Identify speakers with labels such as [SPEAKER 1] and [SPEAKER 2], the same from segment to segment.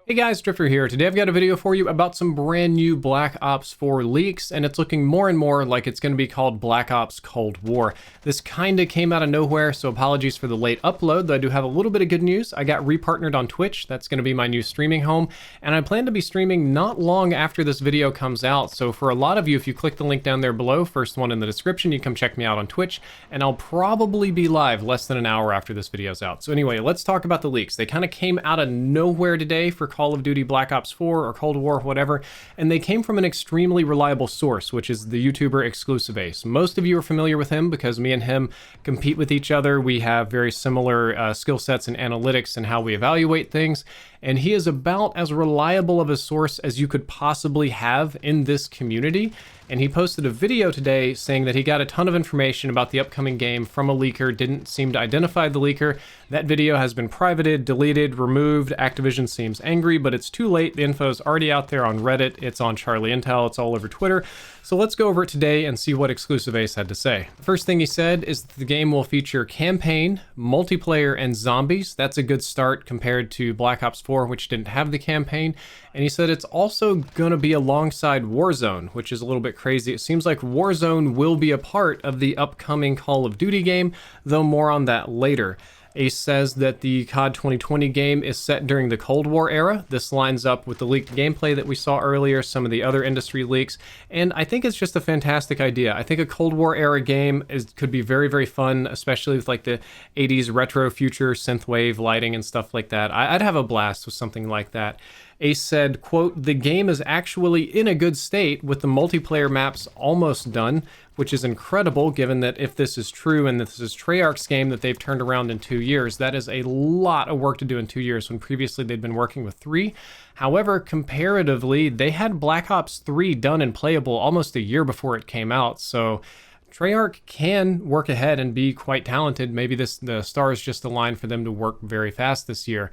[SPEAKER 1] Hey guys, Drifter here. Today I've got a video for you about some brand new Black Ops 4 leaks, and it's looking more and more like it's going to be called Black Ops Cold War. This kinda came out of nowhere, so apologies for the late upload, though I do have a little bit of good news. I got repartnered on Twitch. That's going to be my new streaming home, and I plan to be streaming not long after this video comes out. So for a lot of you, if you click the link down there below, first one in the description, you come check me out on Twitch, and I'll probably be live less than an hour after this video's out. So anyway, let's talk about the leaks. They kind of came out of nowhere today for Call of Duty Black Ops 4 or Cold War, whatever, and they came from an extremely reliable source, which is the YouTuber XclusiveAce. Most of you are familiar with him because me and him compete with each other. We have very similar skill sets and analytics and how we evaluate things, and he is about as reliable of a source as you could possibly have in this community. And he posted a video today saying that he got a ton of information about the upcoming game from a leaker, didn't seem to identify the leaker. That video has been privated, deleted, removed. Activision seems angry, but it's too late. The info is already out there on Reddit. It's on Charlie Intel. It's all over Twitter. So let's go over it today and see what XclusiveAce had to say. The first thing he said is that the game will feature campaign, multiplayer, and zombies. That's a good start compared to Black Ops 4, which didn't have the campaign. And he said it's also going to be alongside Warzone, which is a little bit crazy. It seems like Warzone will be a part of the upcoming Call of Duty game, though more on that later. Ace says that the COD 2020 game is set during the Cold War era. This lines up with the leaked gameplay that we saw earlier, some of the other industry leaks, and I think it's just a fantastic idea. I think a Cold War era game could be very, very fun, especially with like the 80s retro future synthwave lighting and stuff like that. I'd have a blast with something like that. Ace said, quote, "The game is actually in a good state with the multiplayer maps almost done, which is incredible given that if this is true and this is Treyarch's game that they've turned around in 2 years, that is a lot of work to do in 2 years when previously they'd been working with 3. However, comparatively, they had Black Ops 3 done and playable almost a year before it came out, so Treyarch can work ahead and be quite talented. Maybe the stars just aligned for them to work very fast this year."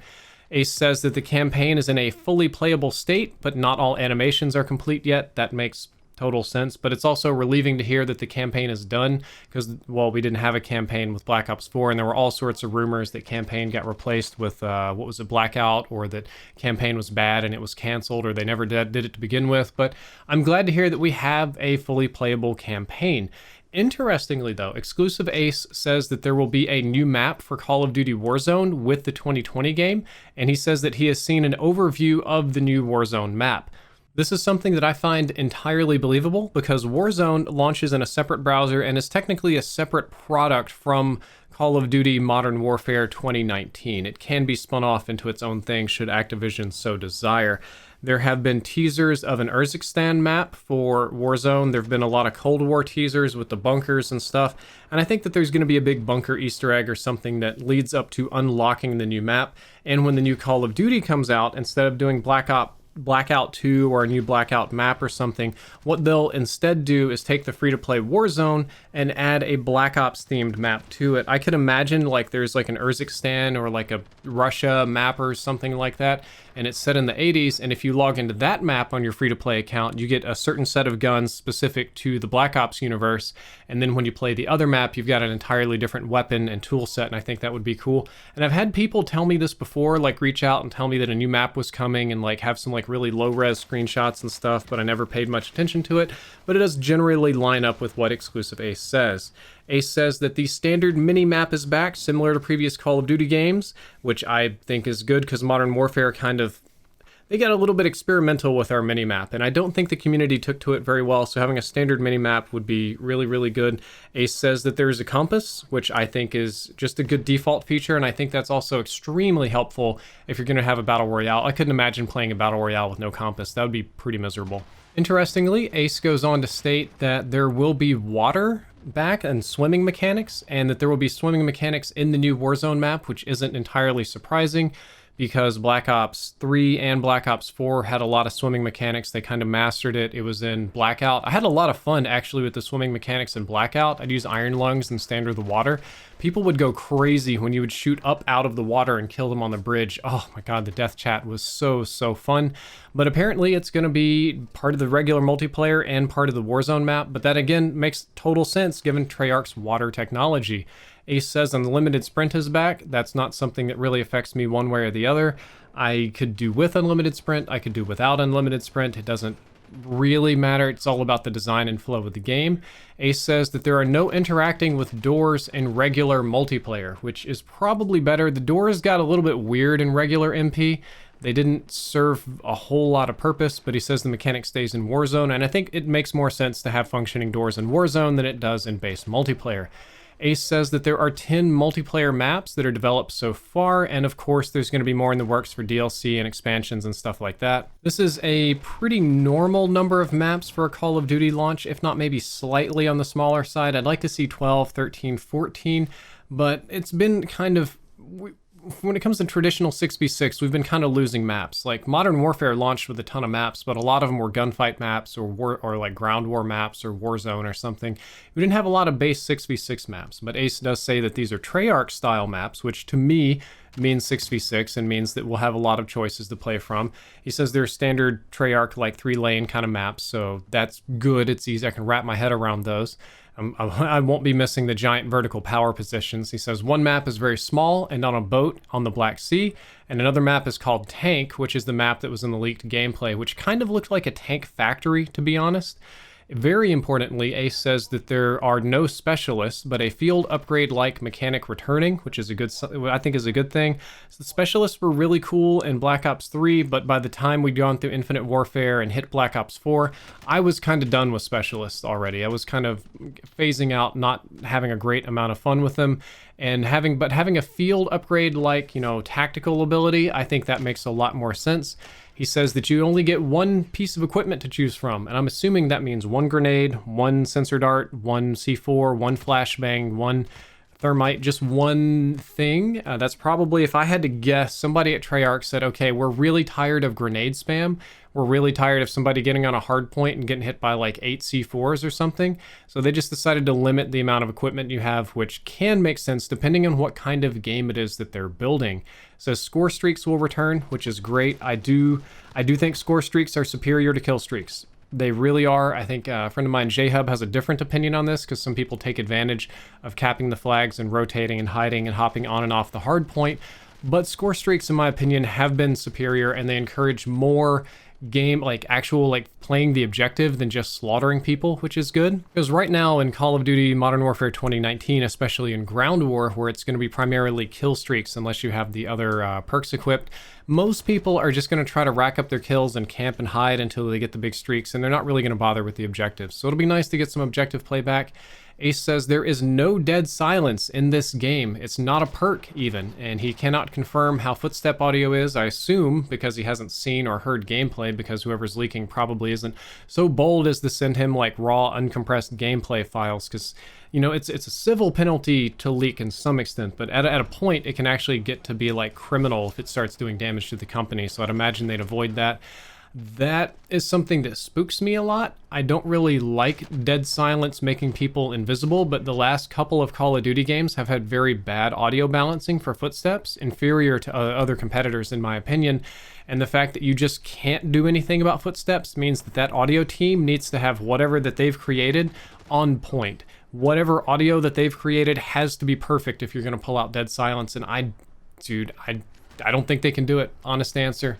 [SPEAKER 1] Ace says that the campaign is in a fully playable state, but not all animations are complete yet. That makes total sense, but it's also relieving to hear that the campaign is done because, well, we didn't have a campaign with Black Ops 4, and there were all sorts of rumors that campaign got replaced with, what was it, Blackout, or that campaign was bad and it was canceled, or they never did it to begin with, but I'm glad to hear that we have a fully playable campaign. Interestingly, though, XclusiveAce says that there will be a new map for Call of Duty Warzone with the 2020 game, and he says that he has seen an overview of the new Warzone map. This is something that I find entirely believable because Warzone launches in a separate browser and is technically a separate product from Call of Duty Modern Warfare 2019. It can be spun off into its own thing should Activision so desire. There have been teasers of an Urzikstan map for Warzone. There have been a lot of Cold War teasers with the bunkers and stuff, and I think that there's going to be a big bunker Easter egg or something that leads up to unlocking the new map. And when the new Call of Duty comes out, instead of doing Blackout 2 or a new Blackout map or something, what they'll instead do is take the free-to-play Warzone and add a Black Ops themed map to it. I could imagine like there's like an Urzikstan or like a Russia map or something like that, and it's set in the 80s, and if you log into that map on your free-to-play account, you get a certain set of guns specific to the Black Ops universe, and then when you play the other map, you've got an entirely different weapon and tool set, and I think that would be cool. And I've had people tell me this before, like reach out and tell me that a new map was coming and like have some like really low-res screenshots and stuff, but I never paid much attention to it, but it does generally line up with what XclusiveAce says. Ace says that the standard mini-map is back, similar to previous Call of Duty games, which I think is good because Modern Warfare they got a little bit experimental with our mini-map, and I don't think the community took to it very well, so having a standard mini-map would be really, really good. Ace says that there is a compass, which I think is just a good default feature, and I think that's also extremely helpful if you're going to have a Battle Royale. I couldn't imagine playing a Battle Royale with no compass. That would be pretty miserable. Interestingly, Ace goes on to state that there will be water back and swimming mechanics, and that there will be swimming mechanics in the new Warzone map, which isn't entirely surprising because Black Ops 3 and Black Ops 4 had a lot of swimming mechanics. They kind of mastered it. It was in Blackout. I had a lot of fun actually with the swimming mechanics in Blackout. I'd use iron lungs and stand under the water. People would go crazy when you would shoot up out of the water and kill them on the bridge. Oh my god, the death chat was so fun. But apparently it's going to be part of the regular multiplayer and part of the Warzone map, but that again makes total sense given Treyarch's water technology. Ace says unlimited sprint is back. That's not something that really affects me one way or the other. I could do with unlimited sprint, I could do without unlimited sprint, it doesn't really matter. It's all about the design and flow of the game. Ace says that there are no interacting with doors in regular multiplayer, which is probably better. The doors got a little bit weird in regular MP. They didn't serve a whole lot of purpose, but he says the mechanic stays in Warzone, and I think it makes more sense to have functioning doors in Warzone than it does in base multiplayer. Ace says that there are 10 multiplayer maps that are developed so far, and of course there's going to be more in the works for DLC and expansions and stuff like that. This is a pretty normal number of maps for a Call of Duty launch, if not maybe slightly on the smaller side. I'd like to see 12, 13, 14, but it's been kind of... When it comes to traditional 6v6, we've been kind of losing maps. Like Modern Warfare launched with a ton of maps, but a lot of them were gunfight maps or like ground war maps or Warzone or something. We didn't have a lot of base 6v6 maps, but Ace does say that these are Treyarch style maps, which to me means 6v6 and means that we'll have a lot of choices to play from. He says they're standard Treyarch like 3-lane kind of maps, so that's good. It's easy. I can wrap my head around those. I won't be missing the giant vertical power positions. He says one map is very small and on a boat on the Black Sea, and another map is called Tank, which is the map that was in the leaked gameplay, which kind of looked like a tank factory, to be honest. Very importantly, Ace says that there are no specialists, but a field upgrade-like mechanic returning, which is I think is a good thing. So the specialists were really cool in Black Ops 3, but by the time we'd gone through Infinite Warfare and hit Black Ops 4, I was kind of done with specialists already. I was kind of phasing out, not having a great amount of fun with them, and having a field upgrade like, tactical ability, I think that makes a lot more sense. He says that you only get one piece of equipment to choose from, and I'm assuming that means one grenade, one sensor dart, one C4, one flashbang, one thermite, just one thing. That's probably, if I had to guess, somebody at Treyarch said, okay, we're really tired of grenade spam. We're really tired of somebody getting on a hard point and getting hit by like 8 C4s or something. So they just decided to limit the amount of equipment you have, which can make sense depending on what kind of game it is that they're building. So score streaks will return, which is great. I do think score streaks are superior to kill streaks. They really are. I think a friend of mine, J-Hub, has a different opinion on this because some people take advantage of capping the flags and rotating and hiding and hopping on and off the hard point. But score streaks, in my opinion, have been superior, and they encourage more game, like actual like playing the objective than just slaughtering people, which is good. Because right now in Call of Duty Modern Warfare 2019, especially in Ground War, where it's going to be primarily kill streaks unless you have the other perks equipped, most people are just going to try to rack up their kills and camp and hide until they get the big streaks, and they're not really going to bother with the objectives. So it'll be nice to get some objective play back. Ace says there is no dead silence in this game. It's not a perk even, and he cannot confirm how footstep audio is, I assume, because he hasn't seen or heard gameplay, because whoever's leaking probably isn't so bold as to send him like raw, uncompressed gameplay files, because, it's a civil penalty to leak in some extent, but at a point it can actually get to be like criminal if it starts doing damage to the company, so I'd imagine they'd avoid that. That is something that spooks me a lot. I don't really like dead silence making people invisible, but the last couple of Call of Duty games have had very bad audio balancing for footsteps, inferior to other competitors in my opinion. And the fact that you just can't do anything about footsteps means that audio team needs to have whatever that they've created on point. Whatever audio that they've created has to be perfect if you're going to pull out dead silence, and I don't think they can do it. Honest answer.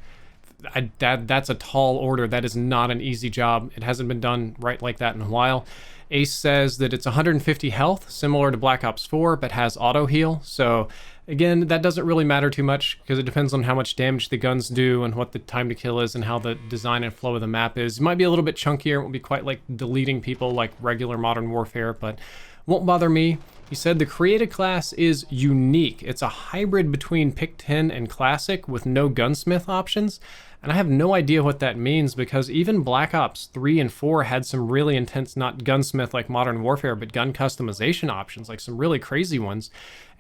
[SPEAKER 1] That's a tall order. That is not an easy job. It hasn't been done right like that in a while. Ace says that it's 150 health, similar to Black Ops 4, but has auto heal. So again, that doesn't really matter too much because it depends on how much damage the guns do and what the time to kill is and how the design and flow of the map is. It might be a little bit chunkier. It won't be quite like deleting people like regular Modern Warfare, but won't bother me. He said the created class is unique. It's a hybrid between Pick 10 and Classic with no gunsmith options. And I have no idea what that means because even Black Ops 3 and 4 had some really intense, not gunsmith like Modern Warfare, but gun customization options, like some really crazy ones.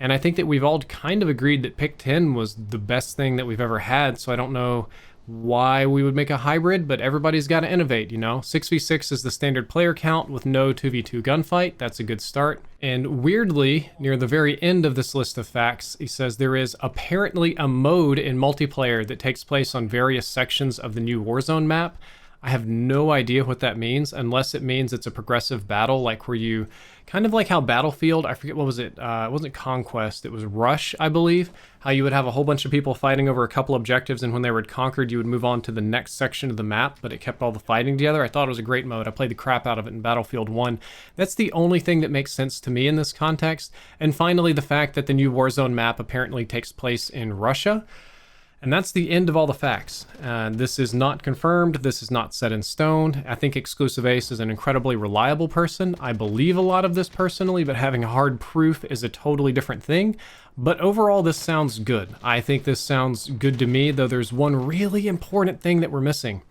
[SPEAKER 1] And I think that we've all kind of agreed that Pick 10 was the best thing that we've ever had, so I don't know why we would make a hybrid, but everybody's got to innovate, 6v6 is the standard player count with no 2v2 gunfight. That's a good start. And weirdly, near the very end of this list of facts, he says there is apparently a mode in multiplayer that takes place on various sections of the new Warzone map. I have no idea what that means, unless it means it's a progressive battle, like where you, kind of like how Battlefield, I forget what was it, it wasn't Conquest, it was Rush, I believe, how you would have a whole bunch of people fighting over a couple objectives, and when they were conquered, you would move on to the next section of the map, but it kept all the fighting together. I thought it was a great mode. I played the crap out of it in Battlefield 1. That's the only thing that makes sense to me in this context. And finally, the fact that the new Warzone map apparently takes place in Russia. And that's the end of all the facts. This is not confirmed. This is not set in stone. I think XclusiveAce is an incredibly reliable person. I believe a lot of this personally, but having hard proof is a totally different thing. But overall, this sounds good. I think this sounds good to me, though there's one really important thing that we're missing,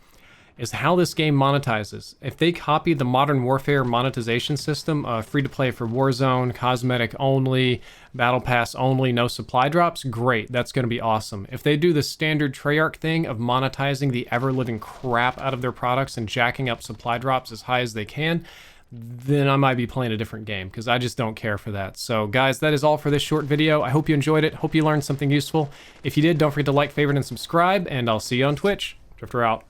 [SPEAKER 1] is how this game monetizes. If they copy the Modern Warfare monetization system, free to play for Warzone, cosmetic only, battle pass only, no supply drops, great, that's going to be awesome. If they do the standard Treyarch thing of monetizing the ever-living crap out of their products and jacking up supply drops as high as they can, then I might be playing a different game, because I just don't care for that. So guys, that is all for this short video. I hope you enjoyed it. Hope you learned something useful. If you did, don't forget to like, favorite, and subscribe, and I'll see you on Twitch. Drifter out.